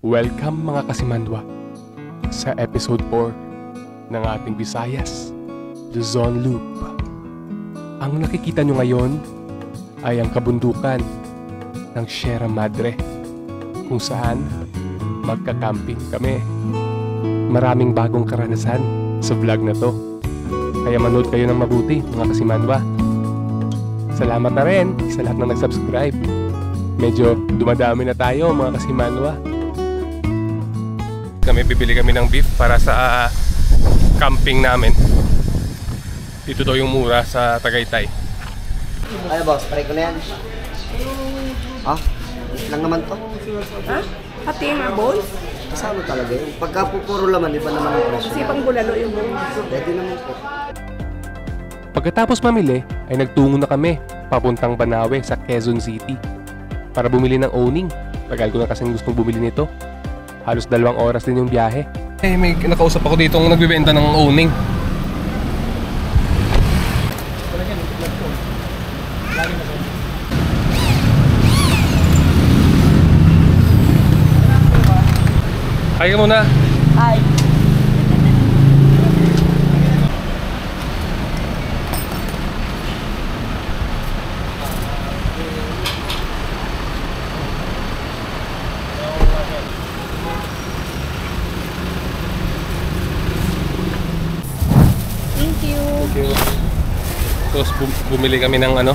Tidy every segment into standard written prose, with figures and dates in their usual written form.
Welcome mga kasimandwa sa episode 4 ng ating Visayas, Luzon Loop. Ang nakikita nyo ngayon ay ang kabundukan ng Sierra Madre kung saan magka-camping kami. Maraming bagong karanasan sa vlog na to, kaya manood kayo ng mabuti mga kasimandwa. Salamat na rin sa lahat ng nag-subscribe. Medyo dumadami na tayo mga kasimandwa. Bibili kami ng beef para sa camping namin. Dito daw yung mura sa Tagaytay. Ay boss, try ko na yan. Ah, lang naman to. Ha? Pati nga boys? Kasama talaga yun. Pagka puro laman, iba naman ang presyo. Kasi pang bulalo yung boys. Pwede naman po. Pagkatapos mamili, ay nagtungo na kami papuntang Banawe sa Quezon City para bumili ng owning. Tagal ko na kasing gustong bumili nito. Halos 2 oras din yung biyahe. Eh, may nakausap ako dito ng nagbibenta ng owning. Hi ka muna. Hi. Tapos bumili kami ng ano.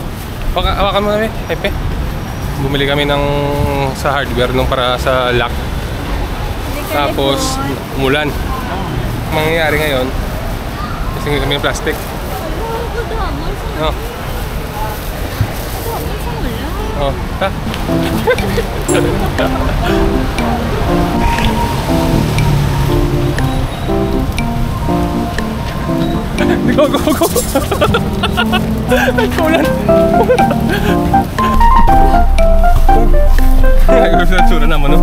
Hawakan mo na Pepe. Bumili kami ng sa hardware nung para sa lock. Tapos umulan. Mangyayari ngayon, kasi kami ng plastic. No. Oh, ta. Go. Kulan. Ayos na tsura naman, no?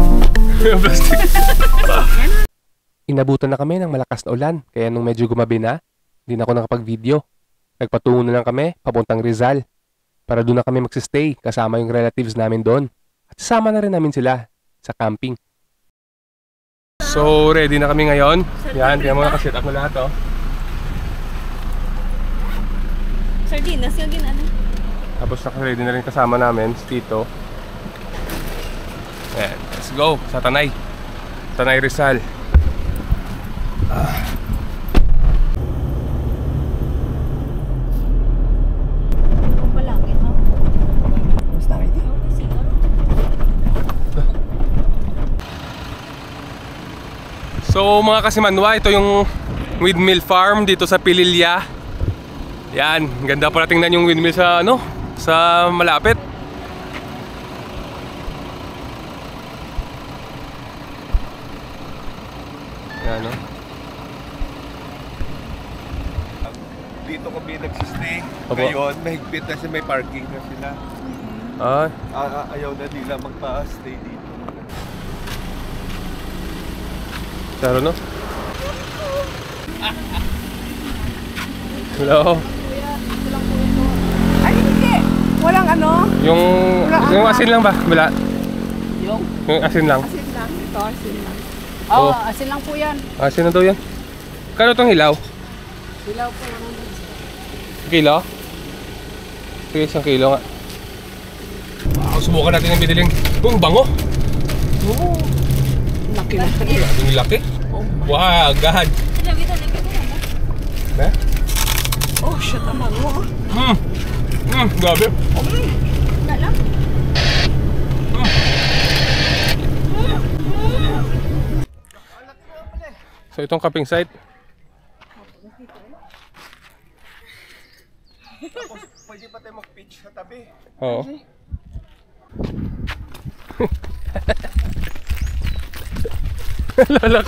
Plastic. Inabutan na kami ng malakas na ulan, kaya nung medyo gumabi na, hindi na ako nakapag-video. Nagpatungo na lang kami papuntang Rizal para doon na kami magsistay kasama yung relatives namin doon. At sama na rin namin sila sa camping. So, ready na kami ngayon. Yan, kaya mo nakaset up na lahat, oh. Sardinas yung ginano. Tapos naka-ready na rin kasama namin si Tito. Ayan, let's go sa Tanay. Tanay Rizal. Palangit, no? Mas na ready. So mga kasimanwa, ito yung windmill farm dito sa Pililya. Yan, ganda pala tingnan yung windmill sa ano, sa malapit. Yan, no? Dito kami nagsistay. Opo. Ngayon, mahigpit kasi may parking na sila. Ah, Ayaw na nila magpa-stay dito. saro no? Hello. Ay, hindi. Walang ano? Yung asin lang ba? Wala. Yung Yung asin lang. asin lang. Ito, asin lang. Oo. Oo, asin lang po yan. Asin na daw yan. Kano tong hilaw? Silaw po yan. Kilo? Sige, 1 kilo nga. Wow, subukan natin yung biniling. Bango! Oo. Laki na. Yung laki? Wow, God! Na? Oh, shit naman mo. Grabe. Galang. So itong camping site. Tapos, pwede pa tayo mag-pitch sa tabi. Oo. Lalak.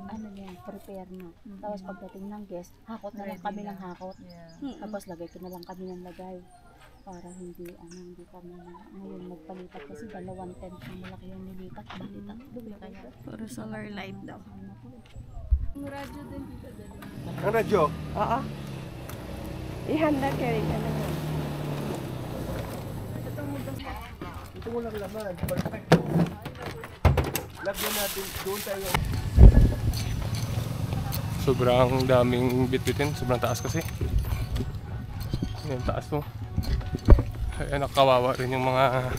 Ano yan, prepare na. Tapos pagdating ng guest, hakot na lang kami ng hakot. Tapos lagay ko na lang kami ng lagay. Para hindi kami ngayon magpalipat kasi 2 tent ang malaki yung nilipat. Bakit tatlo kaya? Puro solar light daw. Ang radyo din dito. Ang radyo? Oo. Ihanda carry ka na. Ito walang laman. Perfecto. Lagyan natin doon tayo. Sobrang daming bitbitin, sobrang taas kasi. Yan, taas mo. Kaya nakawawa rin yung mga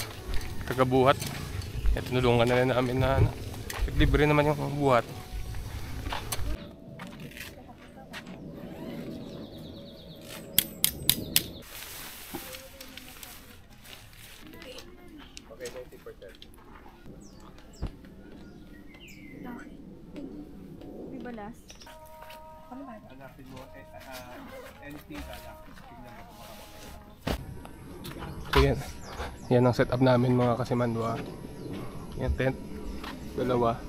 tagabuhat. Kaya tinulungan na rin namin na ano, libre naman yung buhat. Okay, 90%. May balas. Hanapin mo, anything alak. Tingnan mo kung makakapagay. So yan, yan ang setup namin mga kasimandwa. Yan, tent, dalawa.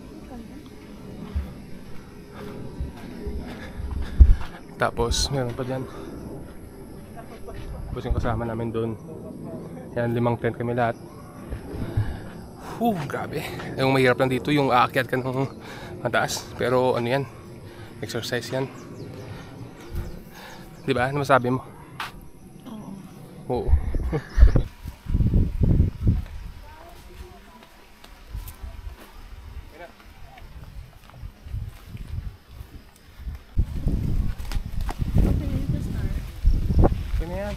Tapos meron pa dyan. Tapos yung kasama namin doon. Yan, 5 tent kami lahat. Grabe. Yung mahirap lang dito, yung aakyat ka ng mataas. Pero ano yan, exercise yan. Diba? Ano masabi mo? Oo. Oo. Ano yan?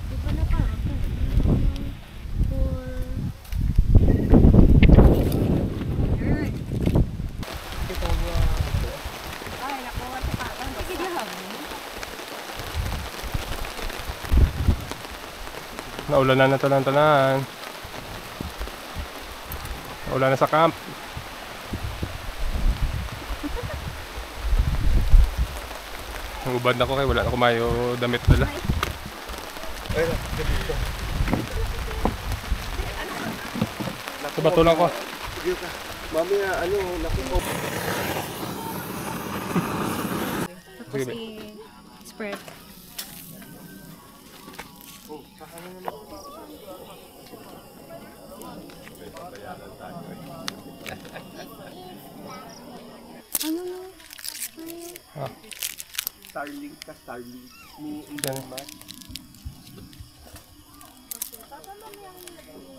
Naulan na tanan-tanan. Naulan na sa camp. Nangubad na ko kaya wala na kumayo damit nila. Ay, dito. Sa bato lang ko. Sige ka. Mamaya, ano, naku mo. Sige, be. Spread. Starlink ka, Starlink. Ni Yan.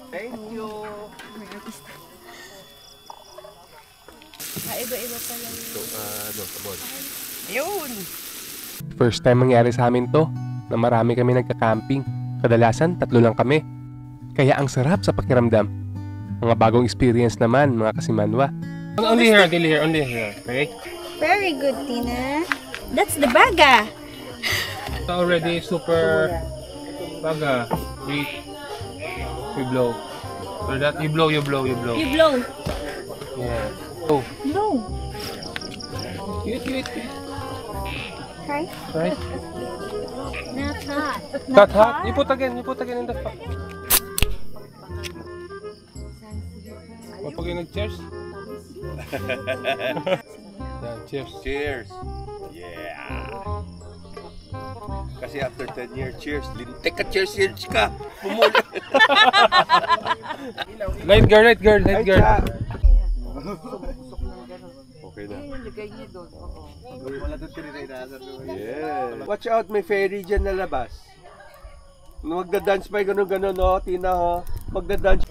Thank you. May artista. Iba-iba pala yun. So, sabon. Ayun! First time mangyari sa amin to, na marami kami nagka-camping. Kadalasan, 3 lang kami. Kaya ang sarap sa pakiramdam. Mga bagong experience naman, mga kasimanwa. Only here, okay? Very good, Tina. That's the baga. It's already super baga. Wait. We blow. So that, you blow. You blow. Yeah. Oh. Blow. Wait. Try. Right? Not hot. Not hot. You put again in the pot. Pag nag-cheers. Yeah, cheers. Cheers. Yeah. Kasi after 10 years, cheers. Lintik ka, cheers ka. Pumuli. Light girl. Okay na. Wala doon tinirasan. Yeah. Watch out, may fairy dyan na labas. Magda-dance pa yung ganun-ganun, no? Tina, ho. Magda-dance.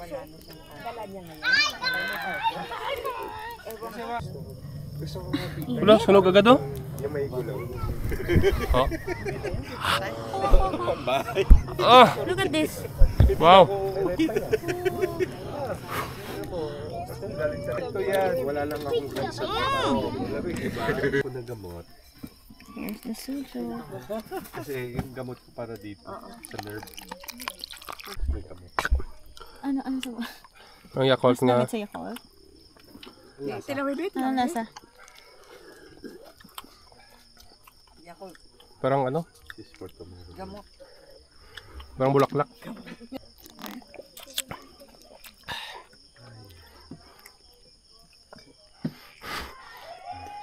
Wala, sunog agad oh. Yung may gulaw. Oh. Bye. Oh, Look at this. wow. Ito yan. Wala lang akong gansa. Labi, iba ako ng gamot. Here's the sujo. Kasi yung gamot ko para dito. Sa nerve. May gamot. Ano sa Ang Yakult nga. sa Yakult? Ano lasa? Parang ano? This for tomorrow. Parang bulaklak.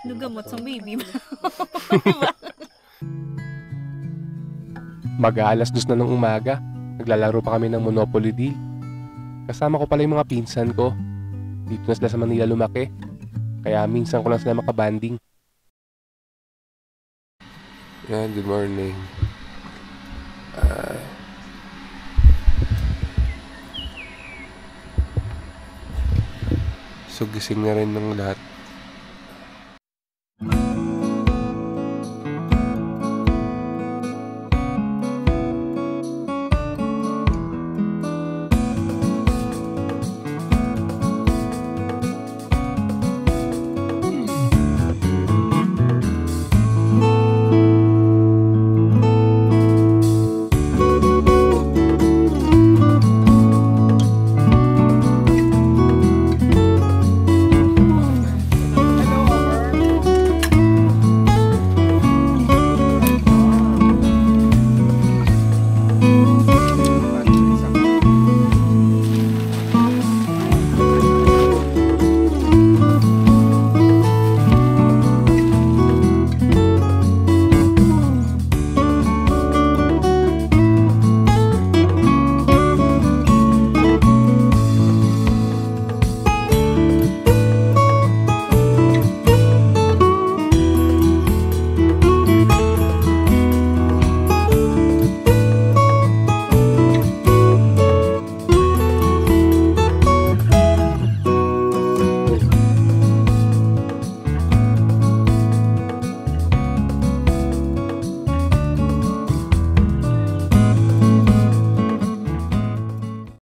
Lugamot sa baby. Mag-aalas 2 na ng umaga. Naglalaro pa kami ng Monopoly Deal. Kasama ko pala yung mga pinsan ko. Dito na sila sa Manila lumaki. Kaya minsan ko lang sila makabanding. Yan, good morning. So gising na rin ng lahat.